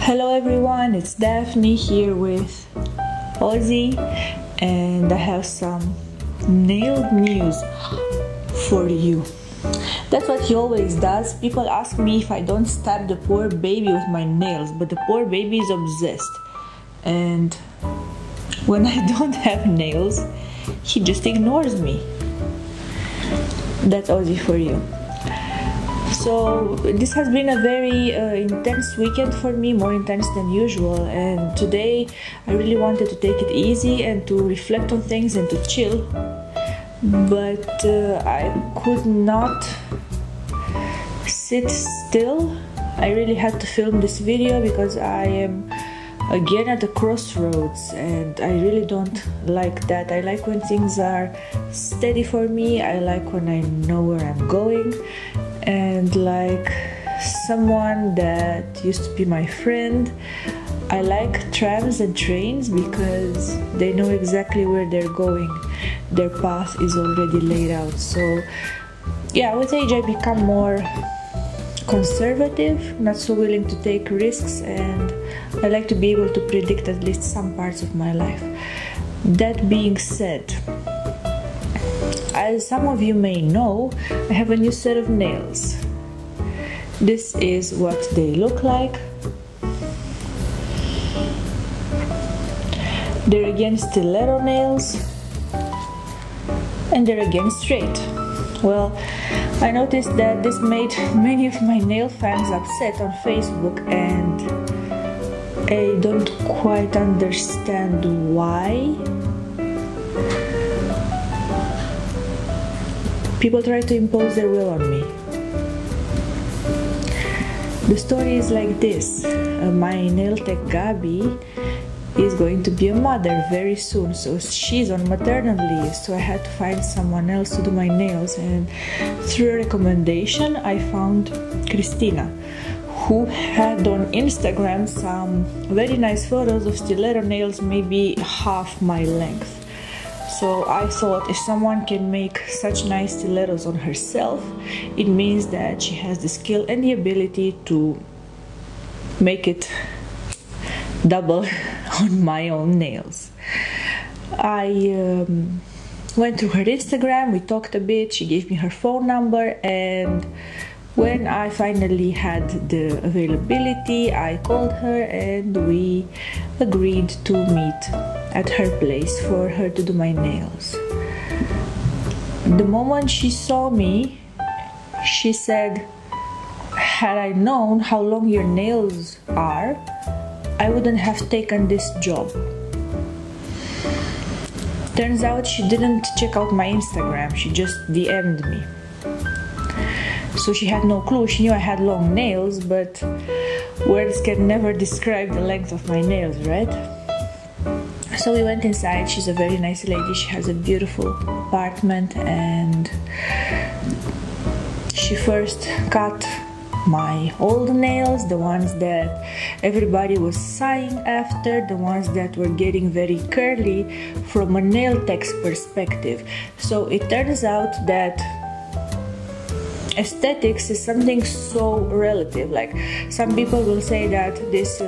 Hello everyone, it's Daphne here with Ozzy, and I have some nail news for you. That's what he always does. People ask me if I don't stab the poor baby with my nails, but the poor baby is obsessed. And when I don't have nails, he just ignores me. That's Ozzy for you. So this has been a very intense weekend for me, more intense than usual, and today I really wanted to take it easy and to reflect on things and to chill, but I could not sit still. I really had to film this video because I am again at the crossroads, and I really don't like that. I like when things are steady for me. I like when I know where I'm going. And like someone that used to be my friend, I like trams and trains because they know exactly where they're going. Their path is already laid out. So yeah, with age I become more conservative, not so willing to take risks, and I like to be able to predict at least some parts of my life. That being said, as some of you may know, I have a new set of nails. This is what they look like. They're again stiletto nails, and they're again straight. Well, I noticed that this made many of my nail fans upset on Facebook, and I don't quite understand why. People try to impose their will on me. The story is like this. My nail tech Gabi is going to be a mother very soon, so she's on maternal leave, so I had to find someone else to do my nails, and through a recommendation I found Christina, who had on Instagram some very nice photos of stiletto nails, maybe half my length. So I thought, if someone can make such nice stilettos on herself, it means that she has the skill and the ability to make it double on my own nails. I went through her Instagram, we talked a bit, she gave me her phone number, and when I finally had the availability, I called her and we agreed to meet at her place for her to do my nails. The moment she saw me, she said, "Had I known how long your nails are, I wouldn't have taken this job." Turns out she didn't check out my Instagram, she just DM'd me. So she had no clue. She knew I had long nails, but words can never describe the length of my nails, right? So we went inside. She's a very nice lady. She has a beautiful apartment, and she first cut my old nails, the ones that everybody was sighing after, the ones that were getting very curly from a nail tech's perspective. So it turns out that aesthetics is something so relative. Like, some people will say that this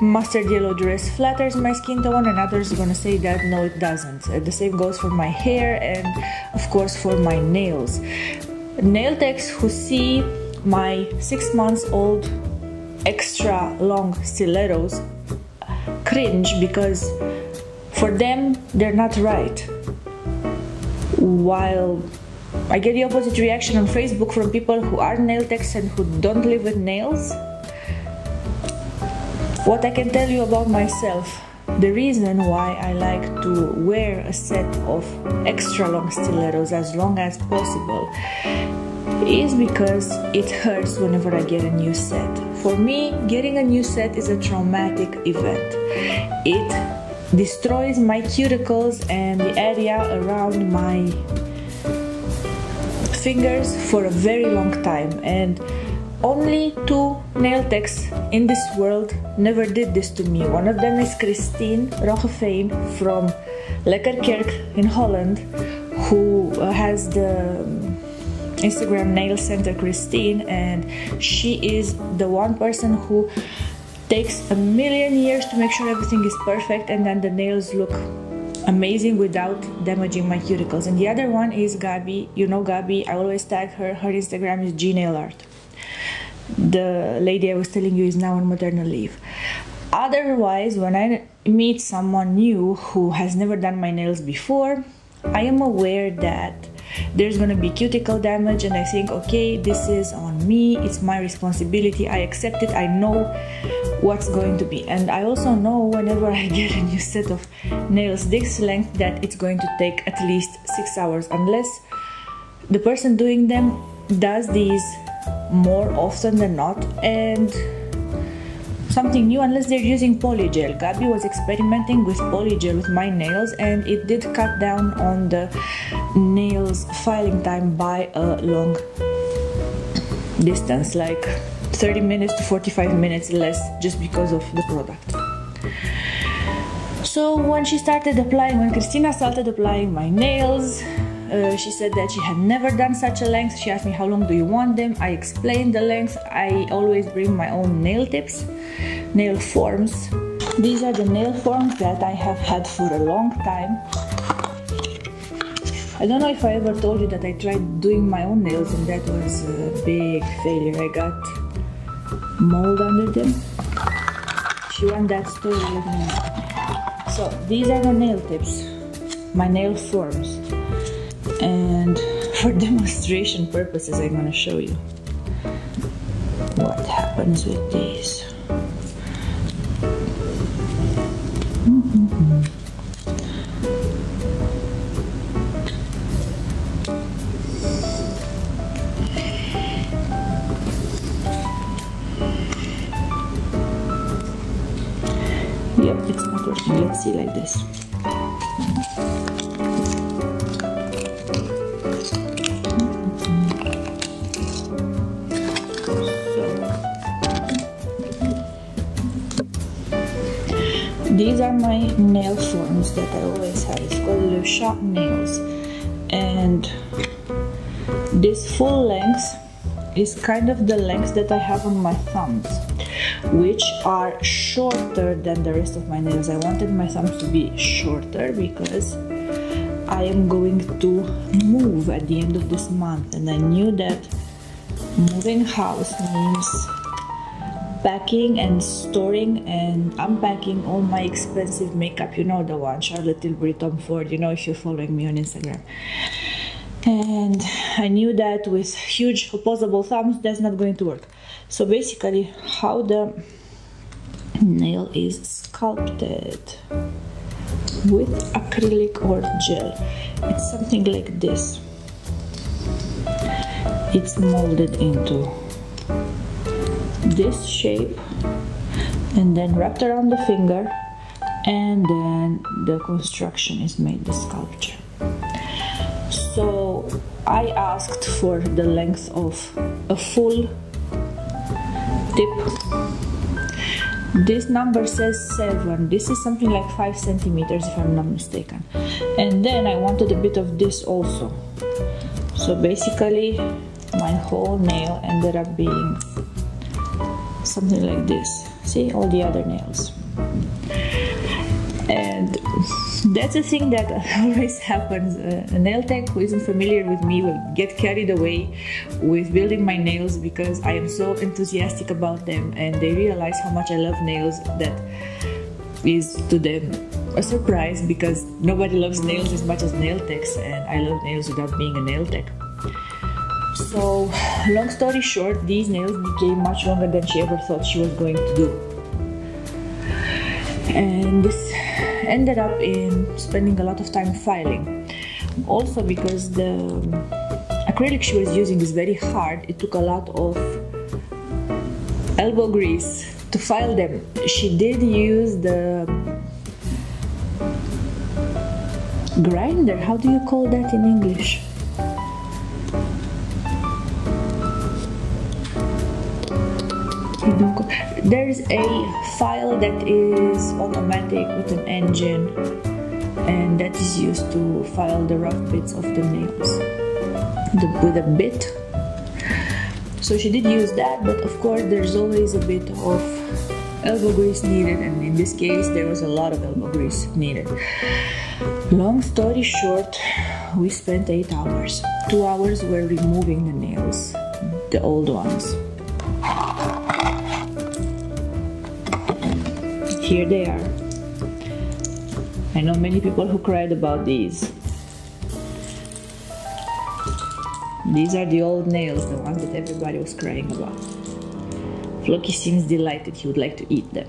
mustard yellow dress flatters my skin tone, and others are gonna say that no, it doesn't. The same goes for my hair and of course for my nails. Nail techs who see my 6 months old extra long stilettos cringe because for them they're not right, while I get the opposite reaction on Facebook from people who are nail techs and who don't live with nails. What I can tell you about myself, the reason why I like to wear a set of extra long stilettos as long as possible is because it hurts whenever I get a new set. For me, getting a new set is a traumatic event. It destroys my cuticles and the area around my fingers for a very long time, and only 2 nail techs in this world never did this to me. One of them is Christine Roggeveen from Lekkerkerk in Holland, who has the Instagram nail center Christine, and she is the one person who takes a million years to make sure everything is perfect, and then the nails look amazing without damaging my cuticles. And the other one is Gabi. You know Gabi, I always tag her. Her Instagram is gnailart. The lady I was telling you is now on maternal leave. Otherwise, when I meet someone new who has never done my nails before, I am aware that there's gonna be cuticle damage, and I think, okay, this is on me, it's my responsibility, I accept it, I know what's going to be. And I also know whenever I get a new set of nails this length that it's going to take at least 6 hours, unless the person doing them does these more often than not, and something new, unless they're using polygel. Gabi was experimenting with polygel with my nails, and it did cut down on the nails filing time by a long distance, like 30 minutes to 45 minutes less, just because of the product. So when Christina started applying my nails, she said that she had never done such a length. She asked me, how long do you want them? I explained the length. I always bring my own nail tips, nail forms. These are the nail forms that I have had for a long time. I don't know if I ever told you that I tried doing my own nails, and that was a big failure. I got mold under them. If you want that story, let me know. So these are the nail tips, my nail forms. And for demonstration purposes, I'm going to show you what happens with these. Yep, it's not working. Let's see like this. These are my nail forms that I always have. It's called Le Chat nails, and this full length is kind of the length that I have on my thumbs, which are shorter than the rest of my nails. I wanted my thumbs to be shorter because I am going to move at the end of this month, and I knew that moving house means packing and storing and unpacking all my expensive makeup. You know the one, Charlotte Tilbury, Tom Ford, you know, if you're following me on Instagram. And I knew that with huge opposable thumbs that's not going to work. So basically how the nail is sculpted with acrylic or gel, it's something like this. It's molded into this shape and then wrapped around the finger, and then the construction is made, the sculpture. So I asked for the length of a full tip. This number says 7. This is something like 5 centimeters if I'm not mistaken. And then I wanted a bit of this also. So basically my whole nail ended up being something like this. See, all the other nails. And that's a thing that always happens. A nail tech who isn't familiar with me will get carried away with building my nails because I am so enthusiastic about them, and they realize how much I love nails. That is to them a surprise because nobody loves nails as much as nail techs, and I love nails without being a nail tech. So, long story short, these nails became much longer than she ever thought she was going to do. And this ended up in spending a lot of time filing. Also because the acrylic she was using is very hard, it took a lot of elbow grease to file them. She did use the grinder, how do you call that in English? There's a file that is automatic with an engine, and that is used to file the rough bits of the nails with a bit. So she did use that, but of course there's always a bit of elbow grease needed, and in this case there was a lot of elbow grease needed. Long story short, we spent 8 hours. 2 hours were removing the nails, the old ones. Here they are. I know many people who cried about these. These are the old nails, the ones that everybody was crying about. Floki seems delighted, he would like to eat them.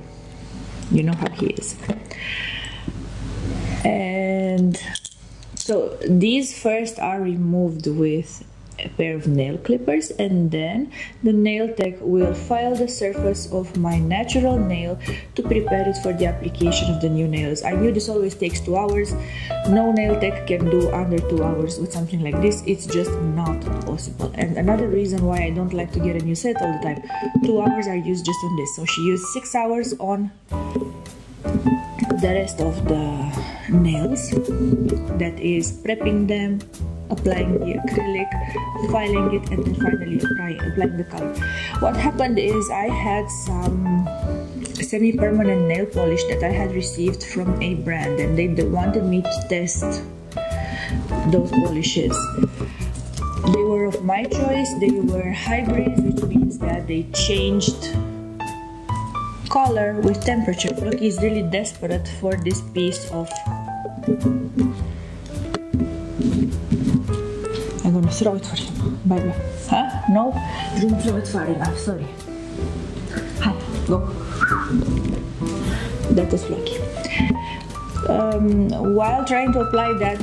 You know how he is. And so these first are removed with a pair of nail clippers, and then the nail tech will file the surface of my natural nail to prepare it for the application of the new nails. I knew this always takes 2 hours. No nail tech can do under 2 hours with something like this. It's just not possible. And another reason why I don't like to get a new set all the time, 2 hours are used just on this. So she used 6 hours on the rest of the nails, that is prepping them, applying the acrylic, filing it, and then finally applying the color. What happened is I had some semi-permanent nail polish that I had received from a brand, and they wanted me to test those polishes. They were of my choice. They were hybrids, which means that they changed color with temperature. Look, he's really desperate for this piece of... I'm gonna throw it for him. Bye bye. Huh? No? Didn't throw it far enough, sorry. Hi, go. That was Floki. While trying to apply that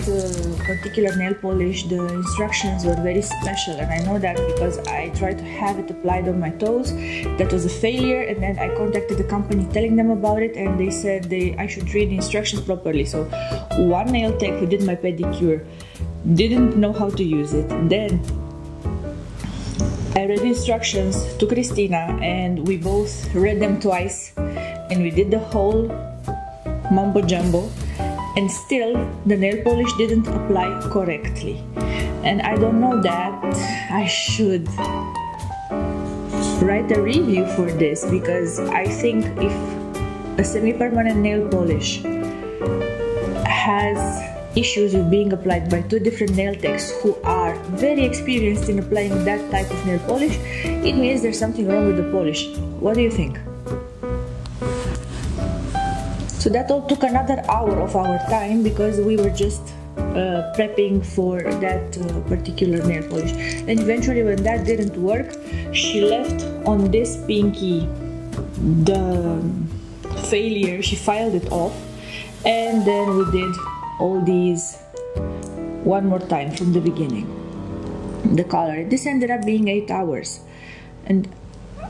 particular nail polish, the instructions were very special, and I know that because I tried to have it applied on my toes. That was a failure, and then I contacted the company telling them about it, and they said I should read the instructions properly. So one nail tech who did my pedicure didn't know how to use it. Then I read the instructions to Christina, and we both read them twice, and we did the whole mumbo jumbo, and still the nail polish didn't apply correctly. And I don't know that I should write a review for this, because I think if a semi-permanent nail polish has issues with being applied by 2 different nail techs who are very experienced in applying that type of nail polish, it means there's something wrong with the polish. What do you think? So that all took another hour of our time, because we were just prepping for that particular nail polish. And eventually, when that didn't work, she left on this pinky the failure. She filed it off, and then we did all these one more time from the beginning. The color. This ended up being 8 hours, and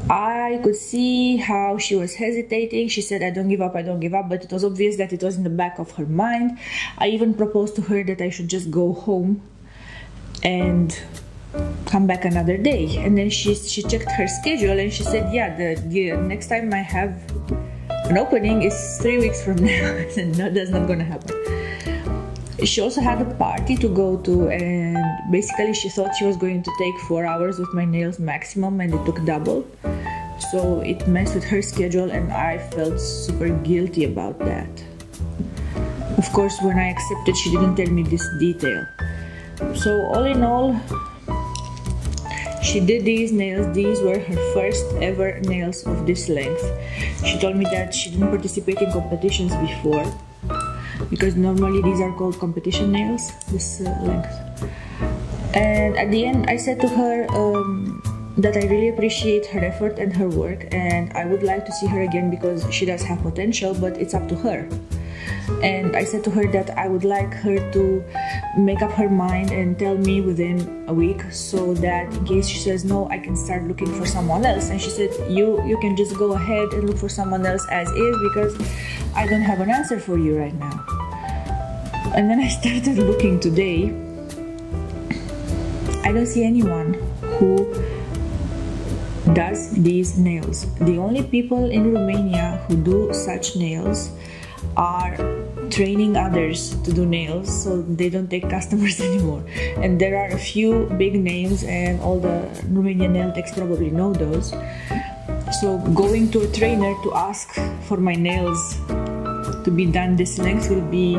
I could see how she was hesitating. She said, I don't give up, but it was obvious that it was in the back of her mind. I even proposed to her that I should just go home and come back another day. And then she checked her schedule, and she said, yeah, the next time I have an opening is 3 weeks from now. I said, no, that's not gonna happen. She also had a party to go to, and basically she thought she was going to take 4 hours with my nails maximum, and it took double. So it messed with her schedule, and I felt super guilty about that. Of course, when I accepted, she didn't tell me this detail. So all in all, she did these nails. These were her first ever nails of this length. She told me that she didn't participate in competitions before, because normally these are called competition nails, this length. And at the end I said to her that I really appreciate her effort and her work, and I would like to see her again because she does have potential, but it's up to her. And I said to her that I would like her to make up her mind and tell me within a week, so that in case she says no, I can start looking for someone else. And she said, you can just go ahead and look for someone else as is, because I don't have an answer for you right now. And then I started looking today. I don't see anyone who does these nails. The only people in Romania who do such nails are training others to do nails, so they don't take customers anymore. And there are a few big names, and all the Romanian nail techs probably know those. So going to a trainer to ask for my nails to be done this length will be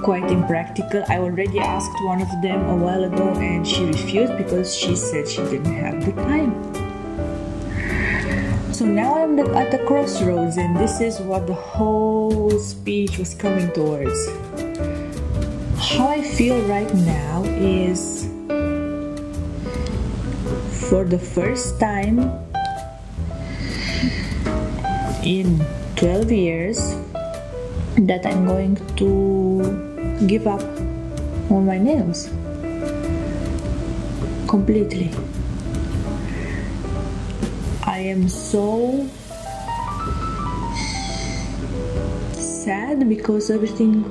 quite impractical. I already asked one of them a while ago and she refused because she said she didn't have the time. So now I'm at the crossroads, and this is what the whole speech was coming towards. How I feel right now is, for the first time in 12 years, that I'm going to give up on my nails completely. I am so sad because everything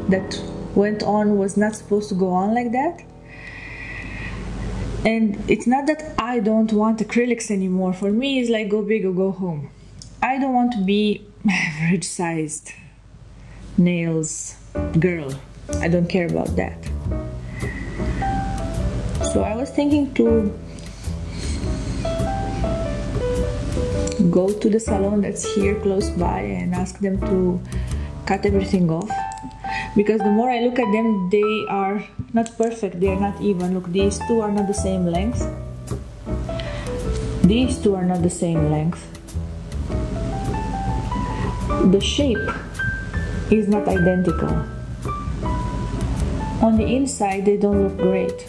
that went on was not supposed to go on like that. And it's not that I don't want acrylics anymore. For me, it's like go big or go home. I don't want to be average sized nails girl. I don't care about that. So I was thinking to go to the salon that's here close by and ask them to cut everything off, because the more I look at them, they are not perfect, they are not even. Look, these two are not the same length, these two are not the same length, the shape is not identical. On the inside they don't look great.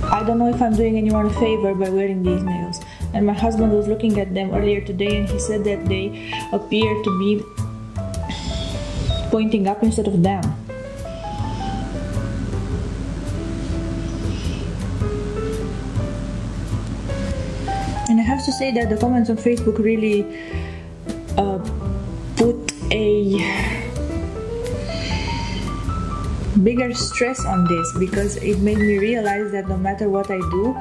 I don't know if I'm doing anyone a favor by wearing these nails. And my husband was looking at them earlier today and he said that they appear to be pointing up instead of down. And I have to say that the comments on Facebook really put a bigger stress on this, because it made me realize that no matter what I do,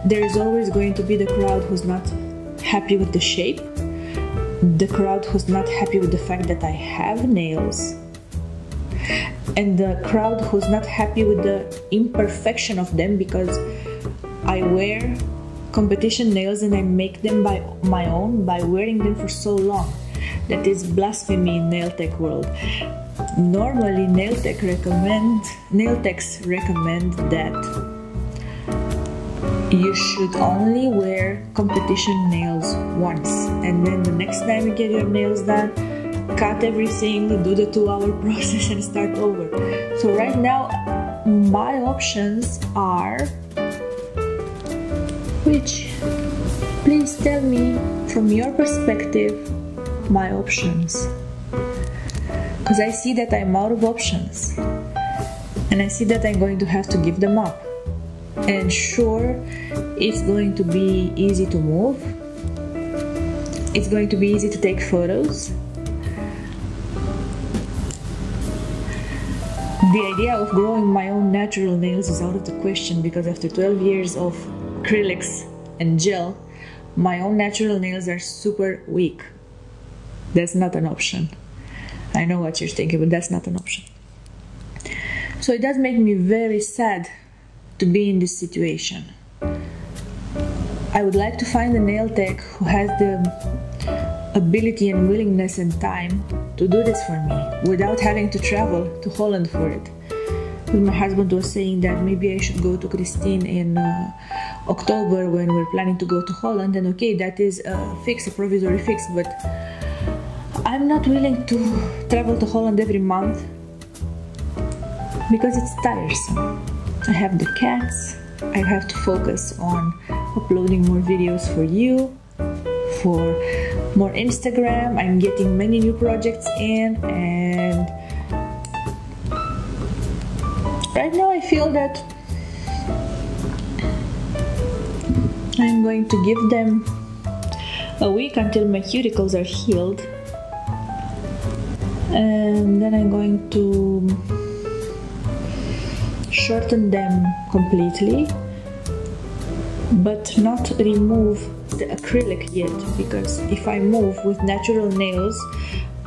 there's always going to be the crowd who's not happy with the shape, the crowd who's not happy with the fact that I have nails, and the crowd who's not happy with the imperfection of them, because I wear competition nails and I make them by my own by wearing them for so long. That is blasphemy in nail tech world. Normally nail techs recommend that you should only wear competition nails once, and then the next time you get your nails done, cut everything, do the 2-hour process and start over. So right now my options are which? Please tell me from your perspective my options, because I see that I'm out of options and I see that I'm going to have to give them up. And sure, it's going to be easy to move, it's going to be easy to take photos. The idea of growing my own natural nails is out of the question, because after 12 years of acrylics and gel, my own natural nails are super weak. That's not an option. I know what you're thinking, but that's not an option. So it does make me very sad to be in this situation. I would like to find a nail tech who has the ability and willingness and time to do this for me without having to travel to Holland for it. But my husband was saying that maybe I should go to Christine in October when we're planning to go to Holland, and okay, that is a fix, a provisory fix, but I'm not willing to travel to Holland every month because it's tiresome. I have the cats, I have to focus on uploading more videos for you, for more Instagram. I'm getting many new projects in, and right now I feel that I'm going to give them a week until my cuticles are healed, and then I'm going to shorten them completely, but not remove the acrylic yet, because if I move with natural nails,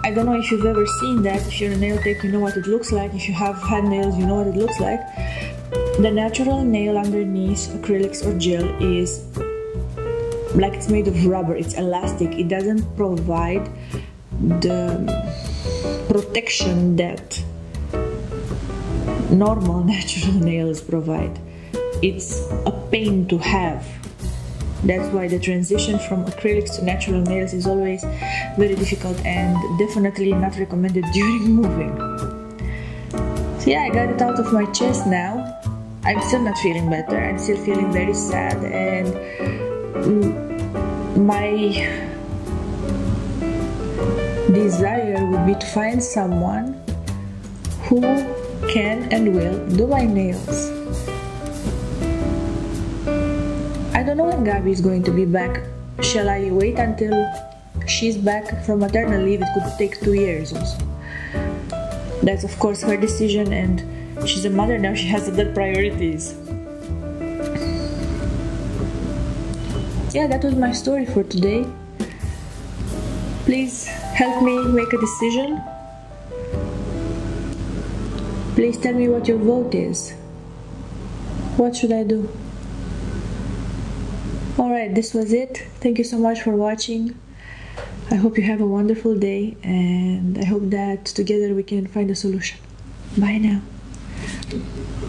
I don't know if you've ever seen that. If you're a nail tech, you know what it looks like. If you have had nails, you know what it looks like. The natural nail underneath acrylics or gel is like it's made of rubber, it's elastic. It doesn't provide the protection that normal natural nails provide. It's a pain to have. That's why the transition from acrylics to natural nails is always very difficult and definitely not recommended during moving. So yeah, I got it out of my chest now. I'm still not feeling better. I'm still feeling very sad, and my desire would be to find someone who can and will do my nails. I don't know when Gabi is going to be back. Shall I wait until she's back from maternal leave? It could take 2 years also. That's of course her decision, and she's a mother now, she has other priorities. Yeah, that was my story for today. Please help me make a decision. Please tell me what your vote is. What should I do? Alright, this was it. Thank you so much for watching. I hope you have a wonderful day, and I hope that together we can find a solution. Bye now.